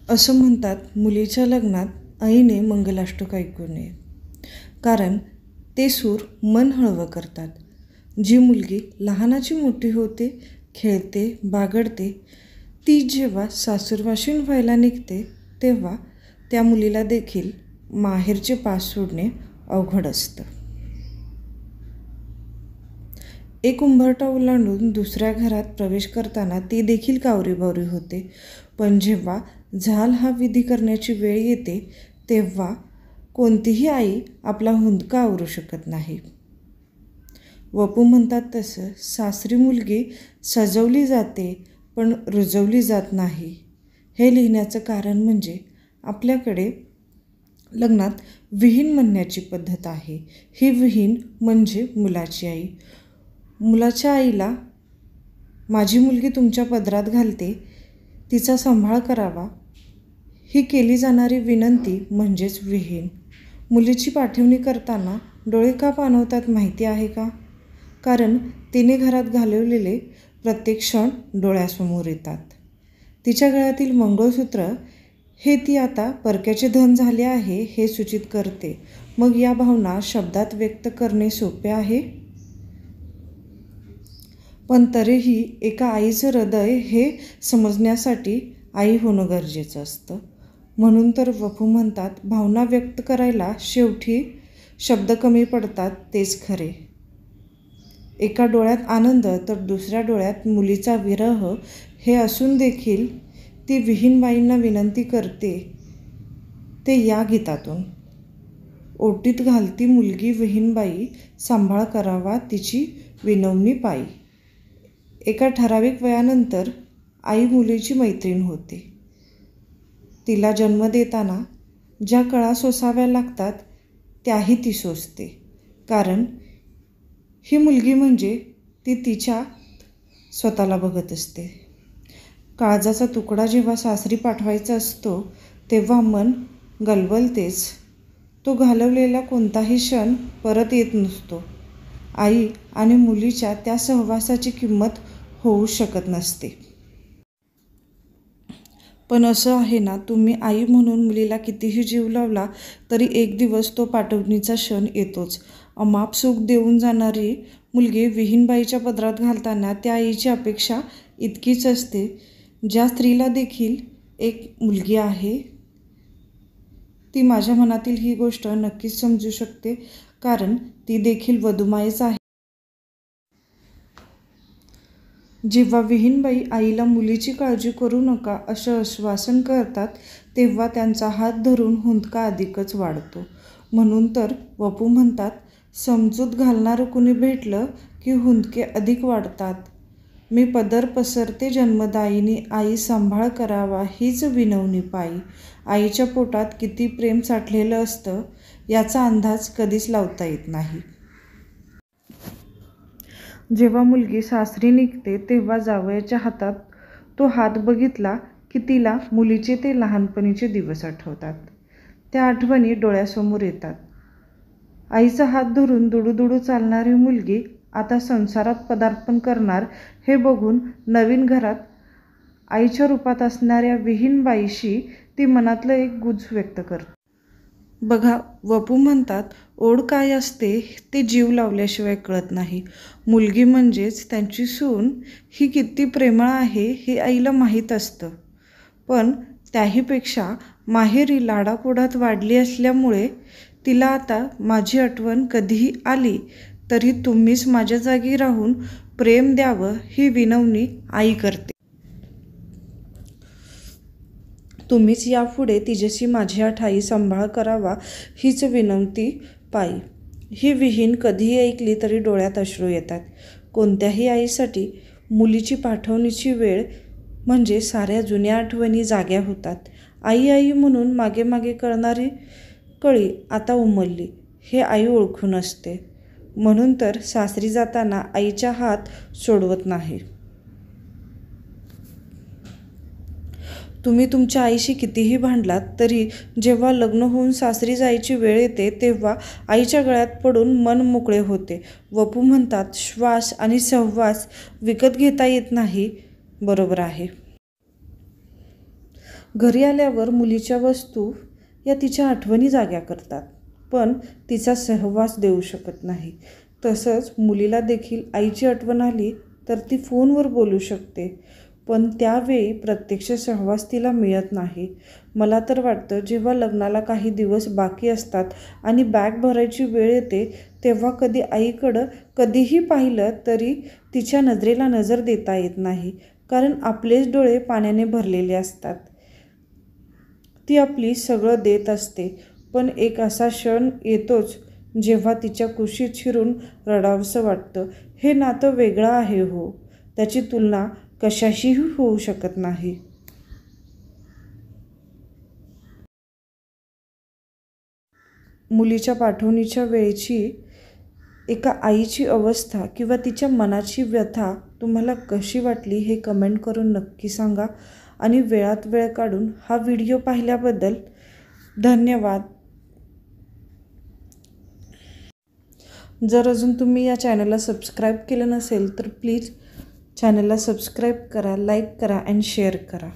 असं म्हणतात मुलीच्या लग्नात आईने मंगलाष्टक ऐकू नये, कारण ते सूर मन हळवं करतात. जी मुलगी लहानाची मोठी होते, खेळते, बागडते, ती जेव्हा सासूरवाशीण व्हायला निघते तेव्हा त्या मुलीला देखील माहेरचे पास सोडणे अवघड असतं. एक उंबरठा ओलांडून दुसऱ्या घरात प्रवेश करताना ती देखील कावरीबावरी होते, पण जेव्हा झाल हा विधी करण्याची वेळ येते तेव्हा कोणतीही आई आपला हुंदका आवरू शकत नाही. वपू म्हणतात तसं सासरी मुलगी सजवली जाते पण रुजवली जात नाही. हे लिहिण्याचं कारण म्हणजे आपल्याकडे लग्नात विहीण म्हणण्याची पद्धत आहे. ही विहीण म्हणजे मुलाची आई. मुलाच्या आईला माझी मुलगी तुमच्या पदरात घालते, तिचा सांभाळ करावा, ही केली जाणारी विनंती म्हणजेच विहीण. मुलीची पाठवणी करताना डोळे का पाणवतात माहिती आहे का? कारण तिने घरात घालवलेले प्रत्येक क्षण डोळ्यासमोर येतात. तिच्या गळ्यातील मंगळसूत्र हे ती आता परक्याचे धन झाले आहे हे सूचित करते. मग या भावना शब्दात व्यक्त करणे सोपे आहे? पण तरीही एका आईचं हृदय हे समजण्यासाठी आई होणं गरजेचं असतं. म्हणून तर वपू म्हणतात, भावना व्यक्त करायला शेवटी शब्द कमी पडतात तेच खरे. एका डोळ्यात आनंद तर दुसऱ्या डोळ्यात मुलीचा विरह हे असून देखील ती विहीणबाईंना विनंती करते ते या गीतातून. ओटीत घालती मुलगी विहीणबाई, सांभाळ करावा तिची विनवणी पायी. एका ठराविक वयानंतर आई मुलीची मैत्रीण होते. तिला जन्म देताना ज्या कळा सोसाव्या लागतात त्याही ती सोसते, कारण ही मुलगी म्हणजे ती तिच्या स्वतःला बघत असते. काळजाचा तुकडा जेव्हा सासरी पाठवायचा असतो तेव्हा मन गलबलतेच. तो घालवलेला कोणताही क्षण परत येत नसतो. आई आणि मुलीच्या त्या सहवासाची किंमत होऊ शकत नसते. पण असं आहे ना, तुम्ही आई म्हणून मुलीला कितीही जीव लावला तरी एक दिवस तो पाठवणीचा क्षण येतोच. अमाप सुख देऊन जाणारी मुलगी विहीणबाईच्या पदरात घालताना त्या आईची अपेक्षा इतकीच असते. ज्या स्त्रीला देखील एक मुलगी आहे ती माझ्या मनातील ही गोष्ट नक्कीच समजू शकते, कारण ती देखील वधूमायच आहे. जेव्हा विहीणबाई आईला मुलीची काळजी करू नका असं आश्वासन करतात तेव्हा त्यांचा हात धरून हुंदका अधिकच वाढतो. म्हणून तर वपू म्हणतात, समजूत घालणारं कुणी भेटलं की हुंदके अधिक वाढतात. मी पदर पसरते जन्मदायिनी आई, सांभाळ करावा हीच विनवणी पायी. आईच्या पोटात किती प्रेम साठलेलं असतं याचा अंदाज कधीच लावता येत नाही. जेव्हा मुलगी सासरी निघते तेव्हा जावयाच्या हातात तो हात बघितला की तिला मुलीचे ते लहानपणीचे दिवस आठवतात. त्या आठवणी डोळ्यासमोर येतात. आईचा हात धरून दुडूदुडू चालणारी मुलगी आता संसारात पदार्पण करणार हे बघून नवीन घरात आईच्या रूपात असणाऱ्या विहीणबाईशी ती मनातलं एक गुज व्यक्त करते. बघा, वपू म्हणतात, ओढ काय असते ते जीव लावल्याशिवाय कळत नाही. मुलगी म्हणजेच त्यांची सून ही किती प्रेमळ आहे हे आईला माहीत असतं. पण त्याहीपेक्षा माहेरी लाडाकोडात वाढली असल्यामुळे तिला आता माझी आठवण कधीही आली तरी तुम्हीच माझ्या जागी राहून प्रेम द्यावं ही विनवणी आई करते. तुम्हीच यापुढे तिच्याशी माझी ठाई, सांभाळ करावा हीच विनंती पायी. ही विहीण कधीही ऐकली तरी डोळ्यात अश्रू येतात. कोणत्याही आईसाठी मुलीची पाठवणीची वेळ म्हणजे साऱ्या जुन्या आठवणी जाग्या होतात. आई आई म्हणून मागे मागे कळणारी कळी आता उमलली हे आई ओळखून असते. म्हणून तर सासरी जाताना आईचा हात सोडवत नाही. तुम्ही तुमच्या आईशी कितीही भांडलात तरी जेव्हा लग्न होऊन सासरी जायची वेळ येते तेव्हा आईच्या गळ्यात पडून मन मोकळे होते. वपू म्हणतात, श्वास आणि सहवास विकत घेता येत नाही. बरोबर आहे. घरी आल्यावर मुलीच्या वस्तू या तिच्या आठवणी जाग्या करतात, पण तिचा सहवास देऊ शकत नाही. तसंच मुलीला देखील आईची आठवण आली तर ती फोनवर बोलू शकते, पण त्यावेळी प्रत्यक्ष सहवास तिला मिळत नाही. मला तर वाटतं जेव्हा लग्नाला काही दिवस बाकी असतात आणि बॅग भरायची वेळ येते, तेव्हा कधी आईकडं कधीही पाहिलं तरी तिच्या नजरेला नजर देता येत नाही, कारण आपलेच डोळे पाण्याने भरलेले असतात. ती आपली सगळं देत असते, पण एक असा क्षण येतोच जेव्हा तिच्या कुशीत शिरून रडावंसं वाटतं. हे नातं वेगळं आहे हो, त्याची तुलना कशाशीही होऊ शकत नाही. मुलीच्या पाठवणीच्या वेळची एका आईची अवस्था किंवा तिच्या मनाची व्यथा तुम्हाला कशी वाटली हे कमेंट करून नक्की सांगा. आणि वेळात वेळ काढून हा व्हिडिओ पाहिल्याबद्दल धन्यवाद. जर अजून तुम्ही या चॅनलला सबस्क्राईब केलं नसेल तर प्लीज चॅनलला सबस्क्राईब करा, लाईक करा आणि शेअर करा.